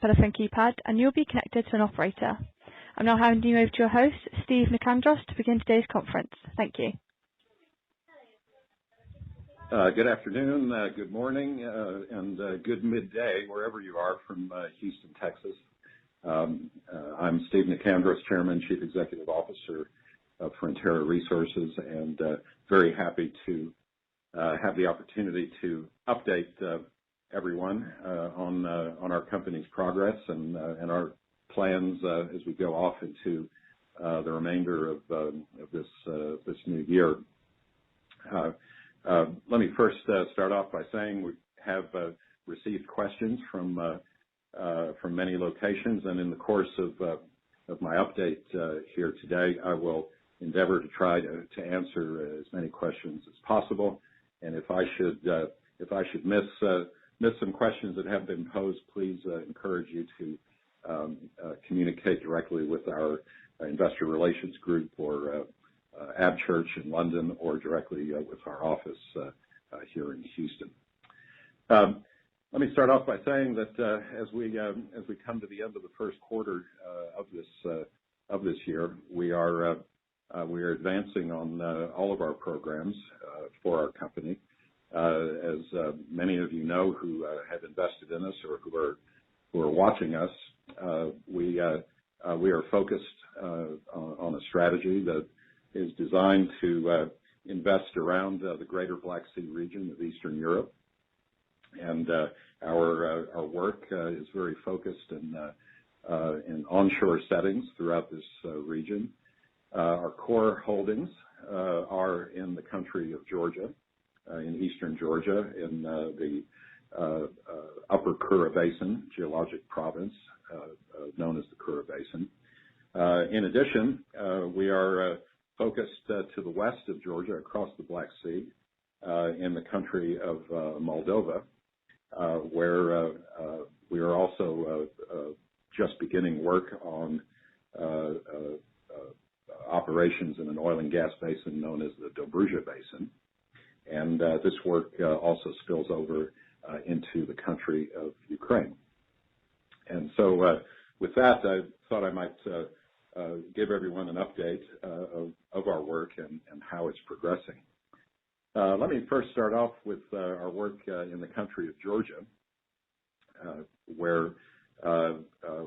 telephone keypad and you'll be connected to an operator. I'm now handing you over to your host, Steve Nicandros, to begin today's conference. Thank you. Good afternoon, good morning, and good midday, wherever you are from Houston, Texas. I'm Steve Nicandros, Chairman, Chief Executive Officer of Frontera Resources, and very happy to have the opportunity to update everyone on our company's progress and our plans as we go off into the remainder of this new year. Let me first start off by saying we have received questions from many locations, and in the course of my update here today, I will endeavor to try to answer as many questions as possible. And if I should miss some questions that have been posed, please encourage you to communicate directly with our investor relations group or Abchurch in London, or directly with our office here in Houston. Let me start off by saying that as we come to the end of the first quarter of this year, we are advancing on all of our programs for our company. As many of you know who have invested in us or who are watching us, we are focused on a strategy that is designed to invest around the greater Black Sea region of Eastern Europe. And our work is very focused in onshore settings throughout this region. Our core holdings are in the country of Georgia, in eastern Georgia, in the Upper Kura Basin geologic province, known as the Kura Basin. In addition, we are focused to the west of Georgia, across the Black Sea, in the country of Moldova, where we are also just beginning work on operations in an oil and gas basin known as the Dobruja Basin. And this work also spills over into the country of Ukraine. And so with that, I thought I might give everyone an update of our work and how it's progressing. Let me first start off with our work in the country of Georgia, where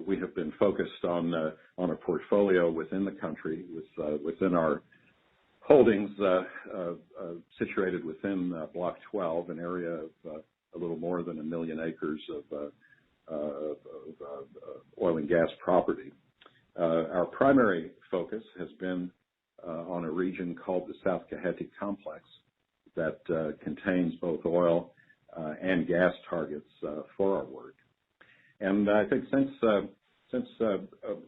we have been focused on a portfolio within the country, within our holdings situated within Block 12, an area of a little more than 1 million acres of oil and gas property. Our primary focus has been on a region called the South Kaheti Complex that contains both oil and gas targets for our work. And I think since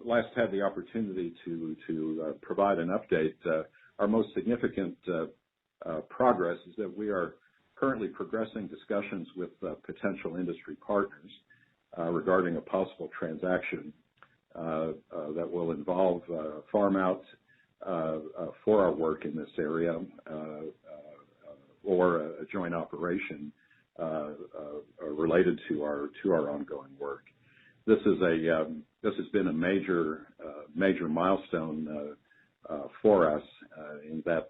last had the opportunity to provide an update, our most significant progress is that we are currently progressing discussions with potential industry partners regarding a possible transaction that will involve farm out for our work in this area, or a joint operation related to our ongoing work. This has been a major milestone for us in that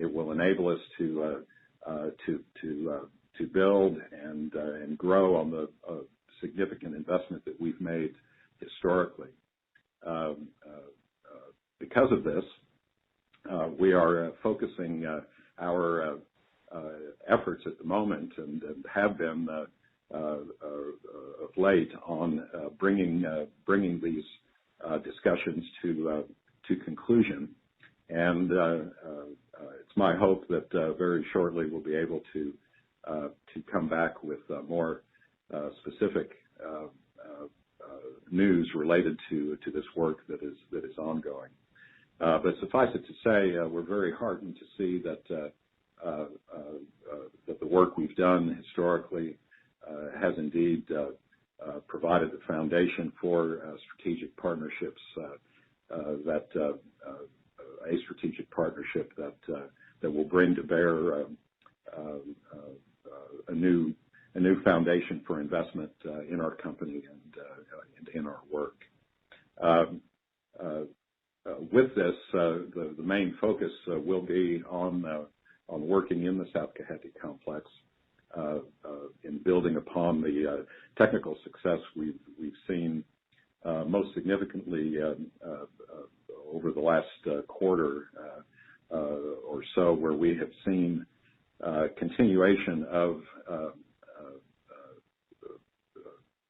it will enable us to build and grow on the significant investment that we've made historically. Because of this, we are focusing our efforts at the moment, and have been of late, on bringing these discussions to conclusion. And it's my hope that very shortly we'll be able to come back with more specific news related to this work that is ongoing. But suffice it to say, we're very heartened to see that the work we've done historically has indeed provided the foundation for strategic partnerships a strategic partnership that will bring to bear a new new foundation for investment in our company and in our work. With this, the main focus will be on working in the South Cohete complex, in building upon the technical success we've seen most significantly over the last quarter or so, where we have seen continuation of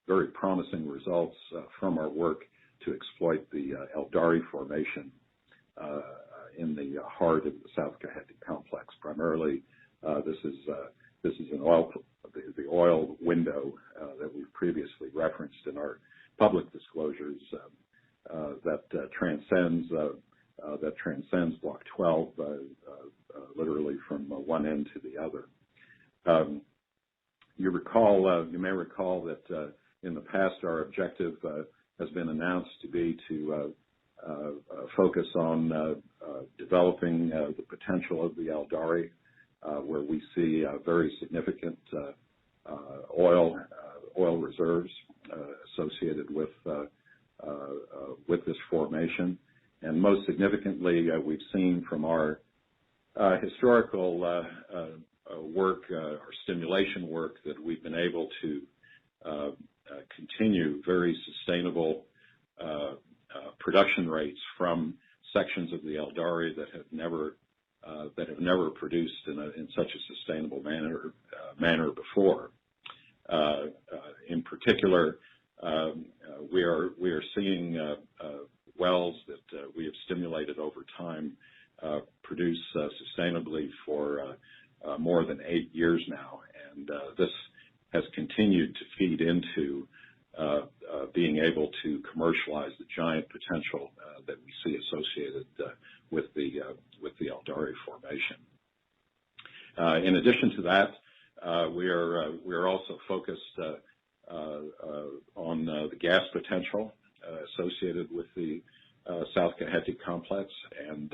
very promising results from our work to exploit the Eldari Formation in the heart of the South Cohete complex. Primarily, this is an the oil window that we've previously referenced in our public disclosures that transcends Block 12, literally from one end to the other. You may recall that in the past our objective has been announced to be to focus on developing the potential of the Eldari, where we see very significant oil reserves associated with this formation. And most significantly, we've seen from our historical work, our stimulation work, that we've been able to continue very sustainable production rates from sections of the Eldari that have never produced in such a sustainable manner before. In particular, we are seeing wells that we have stimulated over time produce sustainably for more than 8 years now, and this has continued to feed into being able to commercialize the giant potential that we see associated with the Eldari Formation. In addition to that, we are also focused on the gas potential associated with the South Cohete complex, and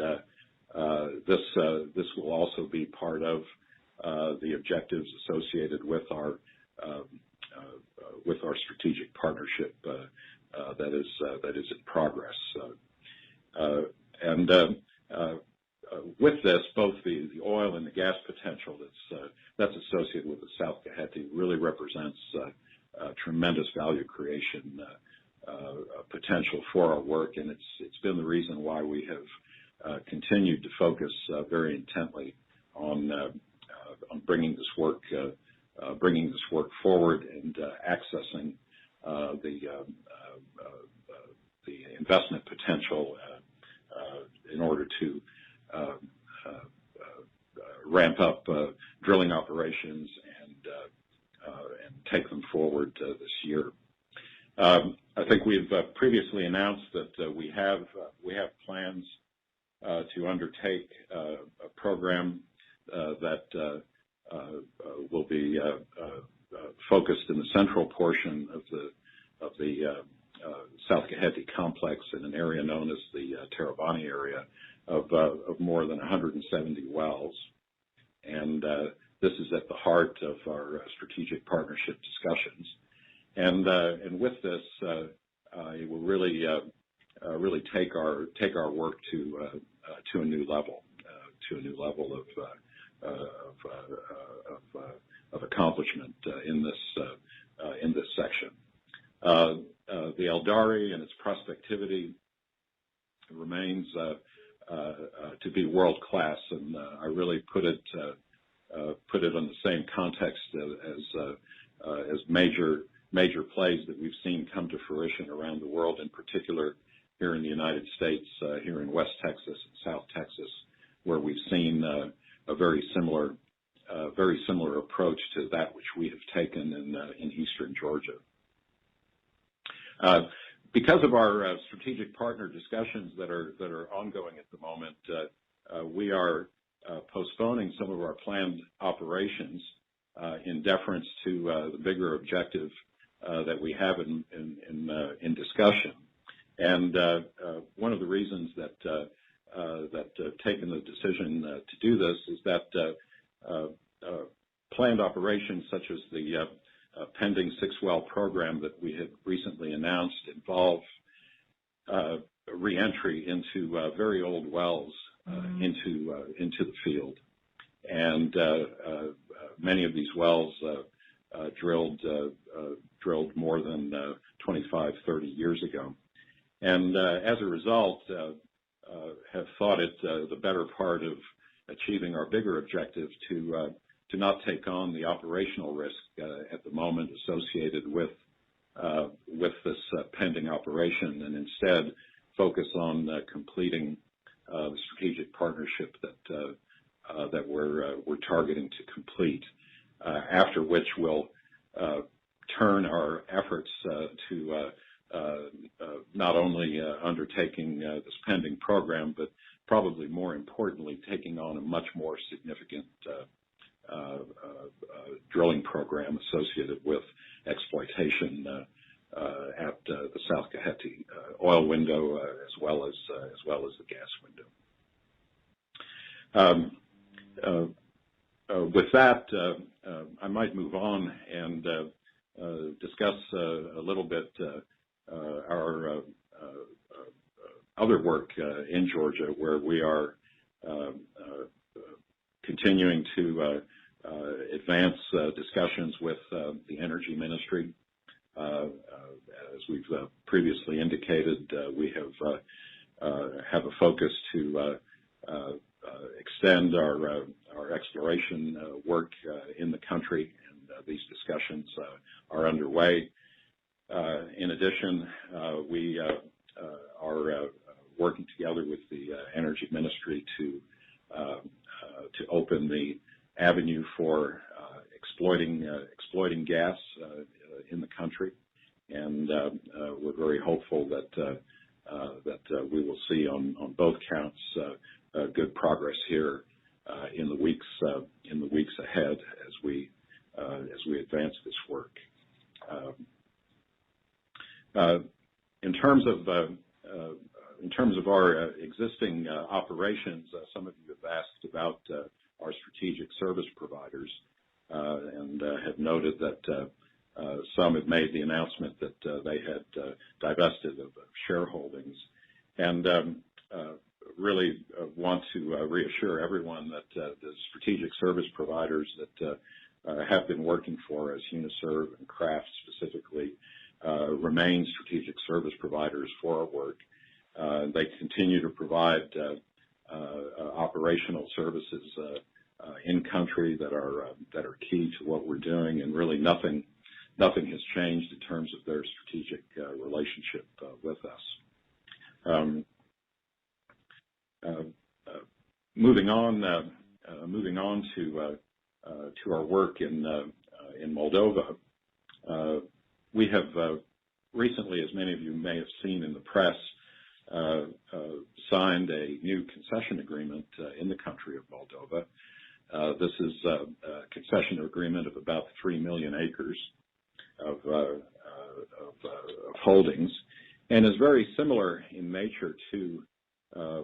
this will also be part of the objectives associated with our strategic partnership that is in progress. With this, both the oil and the gas potential that's associated with the South Cohete really represents tremendous value creation potential for our work, and it's been the reason why we have continued to focus very intently on bringing this work forward and accessing the investment potential in order to ramp up drilling operations and take them forward this year. I think we've previously announced that we have plans to undertake a program that will be focused in the central portion of the South Cohete complex in an area known as the Terabani area of more than 170 wells, and this is at the heart of our strategic partnership discussions. And with this, it will really take our work to a new level, of accomplishment in this section. The Eldari and its prospectivity remains to be world class, and I really put it on the same context as major plays that we've seen come to fruition around the world, in particular here in the United States, here in West Texas and South Texas, where we've seen a very similar approach to that which we have taken in eastern Georgia. Because of our strategic partner discussions that are ongoing at the moment, we are postponing some of our planned operations in deference to the bigger objective that we have in discussion. And one of the reasons that taken the decision to do this is that planned operations such as pending 6-well program that we had recently announced involve re-entry into very old wells into the field, and many of these wells drilled more than 25, 30 years ago, and as a result, have thought it the better part of achieving our bigger objective to not take on the operational risk at the moment associated with this pending operation, and instead focus on completing the strategic partnership that we're targeting to complete. After which we'll turn our efforts to not only undertaking this pending program, but probably more importantly, taking on a much more significant drilling program associated with exploitation at the South Kaheti oil window, as well as the gas window. With that, I might move on and discuss a little bit our other work in Georgia, where we are continuing to advance discussions with the Energy Ministry. As we've previously indicated, we have a focus to extend our exploration work in the country, and these discussions are underway. In addition, we are working together with the Energy Ministry to open the avenue for exploiting gas in the country, and we're very hopeful that we will see on both counts good progress here in the weeks ahead as we advance this work. In terms of our existing operations, some of you have asked about our strategic service providers, and have noted that some have made the announcement that they had divested of shareholdings, and really want to reassure everyone that the strategic service providers that have been working for us, Uniserv and Kraft specifically, remain strategic service providers for our work. They continue to provide operational services in country that are key to what we're doing, and really nothing has changed in terms of their strategic relationship with us. Moving on to our work in Moldova, we have recently, as many of you may have seen in the press, signed a new concession agreement in the country of Moldova. This is a concession agreement of about 3 million acres of holdings, and is very similar in nature to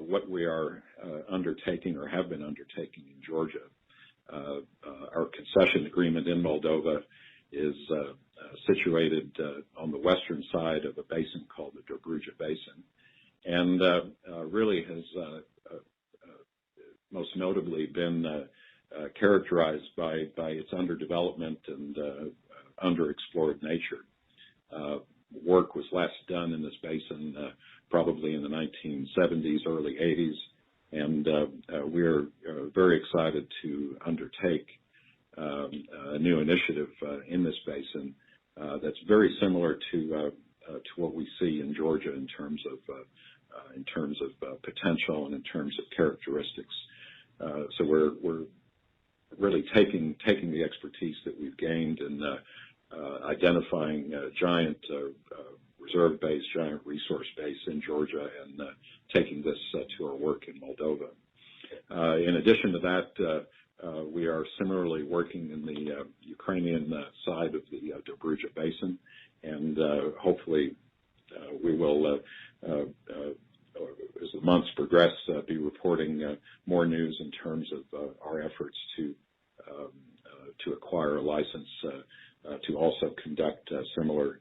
what we are undertaking or have been undertaking in Georgia. Our concession agreement in Moldova is situated on the western side of a basin called the Dobruja Basin, and really has most notably been characterized by its underdevelopment and underexplored nature. Work was last done in this basin probably in the 1970s, early 80s, and we're very excited to undertake a new initiative in this basin that's very similar to what we see in Georgia in terms of potential and in terms of characteristics. So we're really taking the expertise that we've gained in identifying giant reserve base, giant resource base in Georgia, and taking this to our work in Moldova. In addition to that, we are similarly working in the Ukrainian side of the Dobruja Basin, and hopefully we will, as the months progress, be reporting more news in terms of our efforts to acquire a license to also conduct similar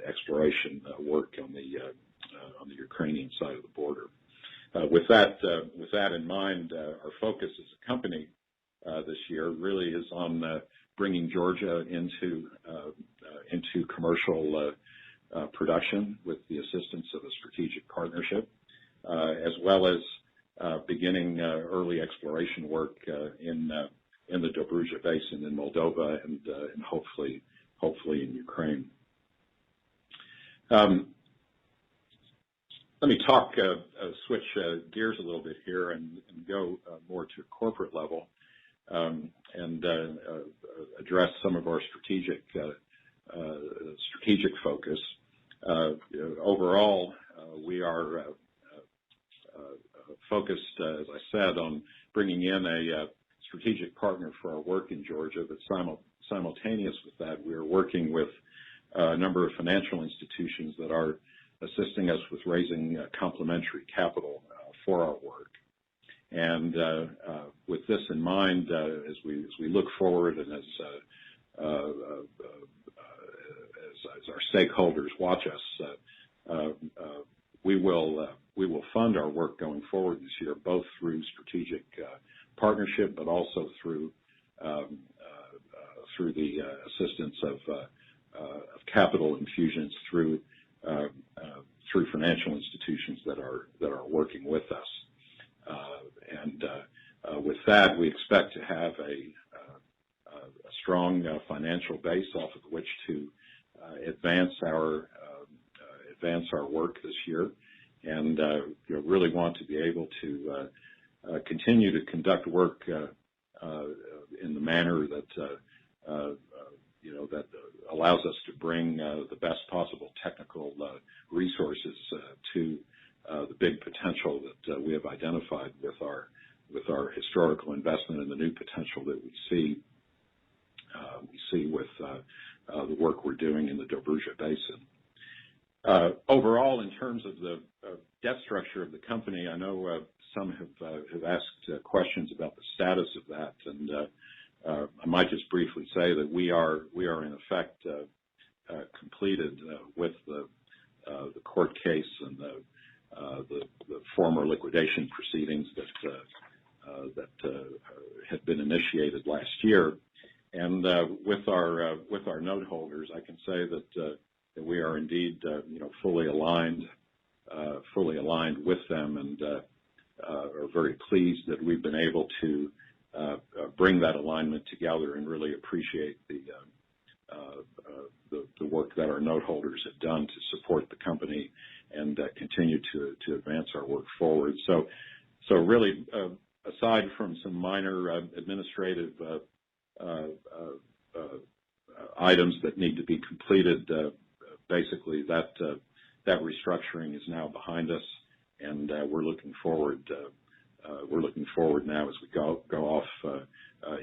exploration work on the Ukrainian side of the border. With that in mind, our focus as a company this year really is on bringing Georgia into commercial production with the assistance of a strategic partnership, as well as beginning early exploration work in the Dobruja Basin in Moldova and hopefully in Ukraine. Let me switch gears a little bit here and go more to corporate level and address some of our strategic focus. Overall, we are focused, as I said, on bringing in a strategic partner for our work in Georgia, but simultaneous with that, we are working with a number of financial institutions that are assisting us with raising complementary capital for our work. And with this in mind, as we look forward and as our stakeholders watch us, we will fund our work going forward this year, both through strategic partnership, but also through the assistance of capital infusions through financial institutions that are working with us. With that, we expect to have a strong financial base off of which to advance our work this year, and really want to be able to continue to conduct work in the manner that that allows us to bring the best possible technical resources to the big potential that we have identified with our historical investment and the new potential that we see with the work we're doing in the Dobruja Basin. Overall, in terms of the debt structure of the company, I know some have asked questions about the status of that, and I might just briefly say that we are in effect completed with the court case and the former liquidation proceedings that had been initiated last year. And with our note holders, I can say that we are indeed fully aligned with them, and are very pleased that we've been able to bring that alignment together and really appreciate the work that our note holders have done to support the company and continue to advance our work forward. So really, aside from some minor administrative items that need to be completed, basically that restructuring is now behind us, and we're looking forward now as we go off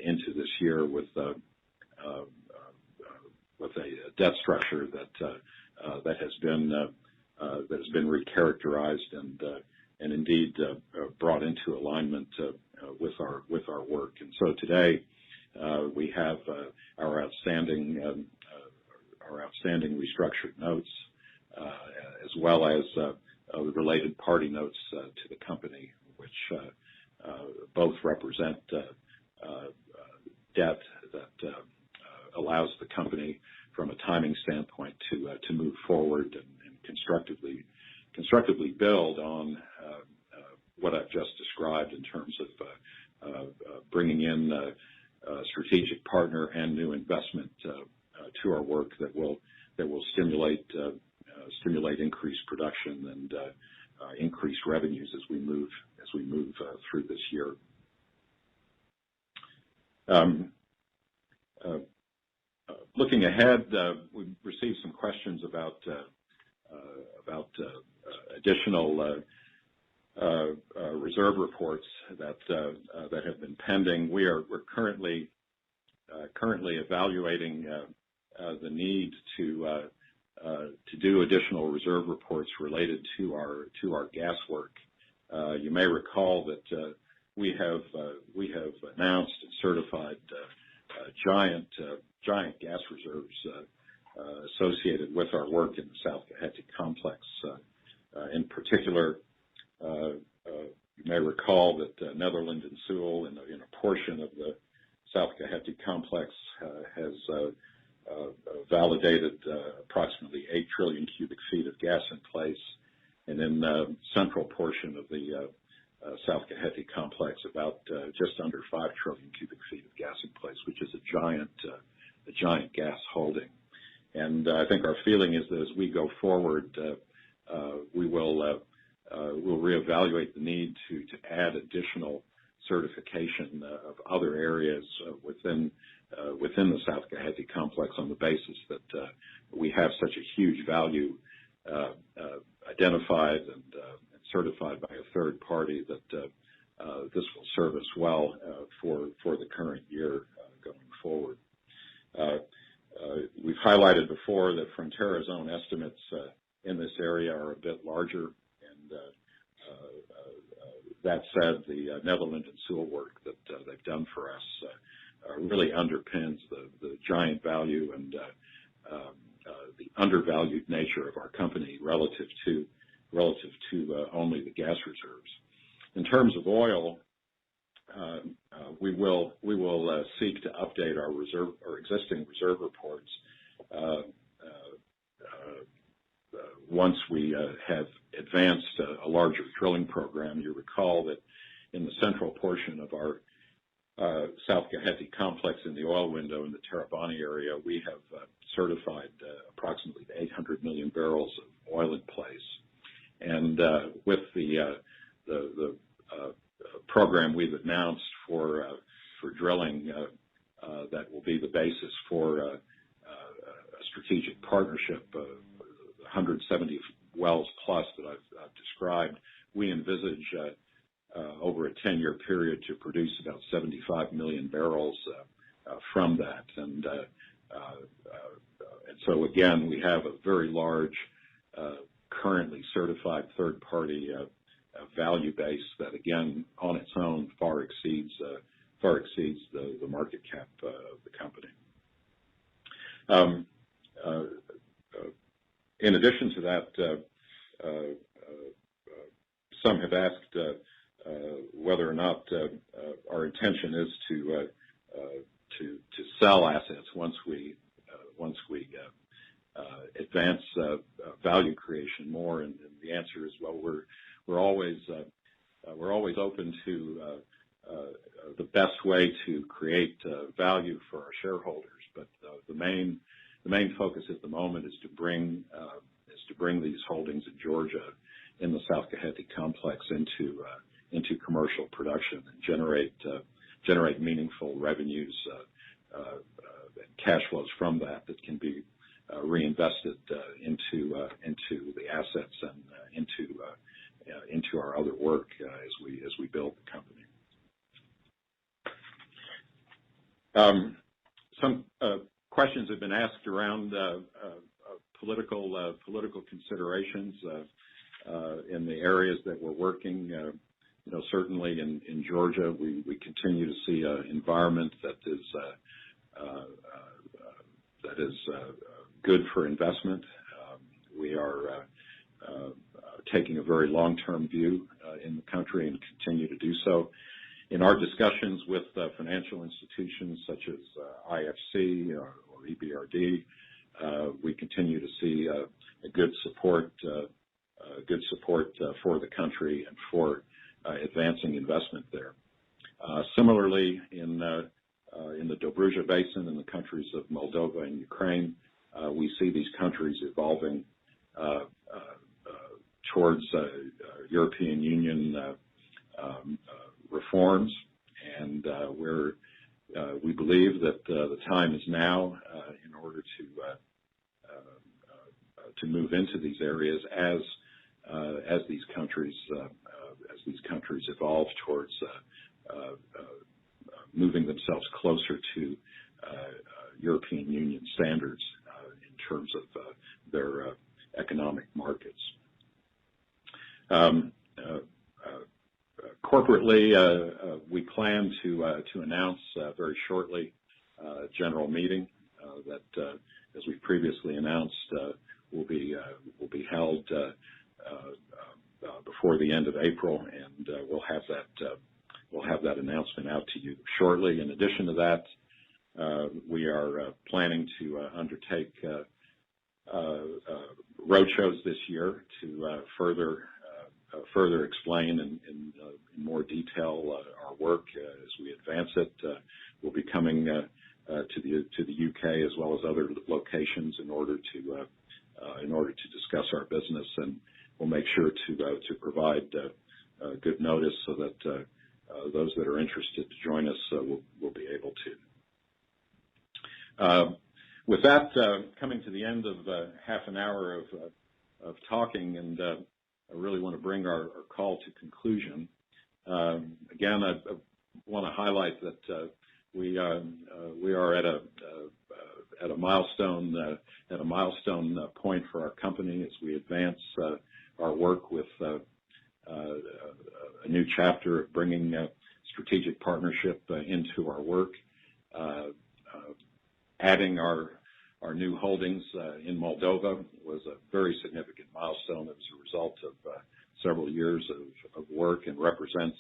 into this year with a debt structure that has been recharacterized and indeed brought into alignment with our work. And so today we have our outstanding restructured notes, as well as the related party notes to the company, which both represent debt that allows the company, from a timing standpoint, to move forward and constructively build on what I've just described in terms of bringing in a strategic partner and new investment to our work that will stimulate increased production and increased revenues as we move through this year. Looking ahead, we've received some questions about additional reserve reports that have been pending. We're currently evaluating the need to do additional reserve reports related to our gas work. You may recall that we have announced and certified giant gas reserves associated with our work in the South Geheti complex. In particular, you may recall that Netherland and Sewell, in a portion of the South Geheti complex, has validated approximately 8 trillion cubic feet of gas in place, and in the central portion of the South Geheti complex, about just under 5 trillion cubic feet of gas in place, which is a giant gas holding. And I think our feeling is that as we go forward, we'll reevaluate the need to add additional certification of other areas within the South Geheti complex on the basis that we have such a huge value identified and certified by a third party that this will serve us well for the current year going forward. We've highlighted before that Frontera's own estimates in this area are a bit larger, and that said, the Netherland and Sewell work that they've done for us really underpins the giant value and the undervalued nature of our company relative to only the gas reserves. In terms of oil, we will seek to update our existing reserve reports once we have advanced a larger drilling program. You recall that in the central portion of our South Geheti complex in the oil window in the Terabani area, we have certified approximately 800 million barrels of oil in place. And with the program we've announced for drilling, that will be the basis for a strategic partnership, 170 wells plus that I've described. We envisage over a 10-year period to produce about 75 million barrels from that. And so again, we have a very large currently certified third-party value base that, again, on its own far exceeds the market cap of the company. In addition to that, some have asked whether or not our intention is to sell assets once we advance value creation more, and the answer is, well, we're always open to the best way to create value for our shareholders. But the main focus at the moment is to bring these holdings in Georgia in the South Geheti complex into commercial production and generate meaningful revenues and cash flows from that can be reinvested into the assets and into our other work as we build the company. Some questions have been asked around political considerations in the areas that we're working. Certainly in Georgia, we continue to see an environment that is good for investment. We are taking a very long-term view in the country and continue to do so. In our discussions with financial institutions such as IFC or EBRD, we continue to see a good support for the country and for advancing investment there. Similarly, in the Dobruja Basin in the countries of Moldova and Ukraine, we see these countries evolving towards European Union reforms, and we believe that the time is now in order to move into these areas as these countries evolve towards moving themselves closer to European Union standards in terms of their economic markets. Corporately, we plan to announce very shortly general meeting that, as we previously announced, will be held before the end of April, and we'll have that announcement out to you shortly. In addition to that, we are planning to undertake roadshows this year to further explain in more detail our work as we advance it. We'll be coming to the UK as well as other locations in order to discuss our business, and we'll make sure to provide good notice so that those that are interested to join us will be able to. With that, coming to the end of half an hour of talking, and I really want to bring our call to conclusion. Again, I want to highlight that we are at a milestone point for our company as we advance our work with a new chapter of bringing strategic partnership into our work. Adding our new holdings in Moldova was a very significant milestone. It was a result of several years of work and represents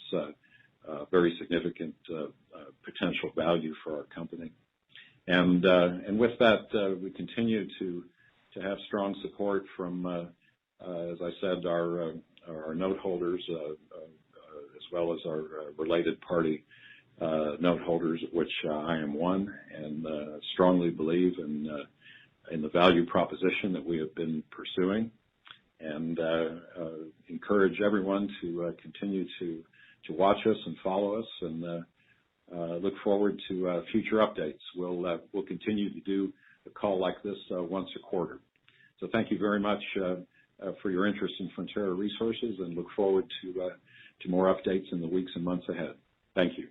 very significant potential value for our company. And with that, we continue to have strong support from, as I said, our note holders, as well as our related party note holders, of which I am one, and strongly believe in the value proposition that we have been pursuing, and encourage everyone to continue to watch us and follow us, and look forward to future updates. We'll continue to do a call like this once a quarter. So thank you very much for your interest in Frontera Resources, and look forward to more updates in the weeks and months ahead. Thank you.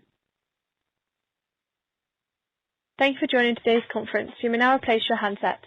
Thank you for joining today's conference. You may now replace your handsets.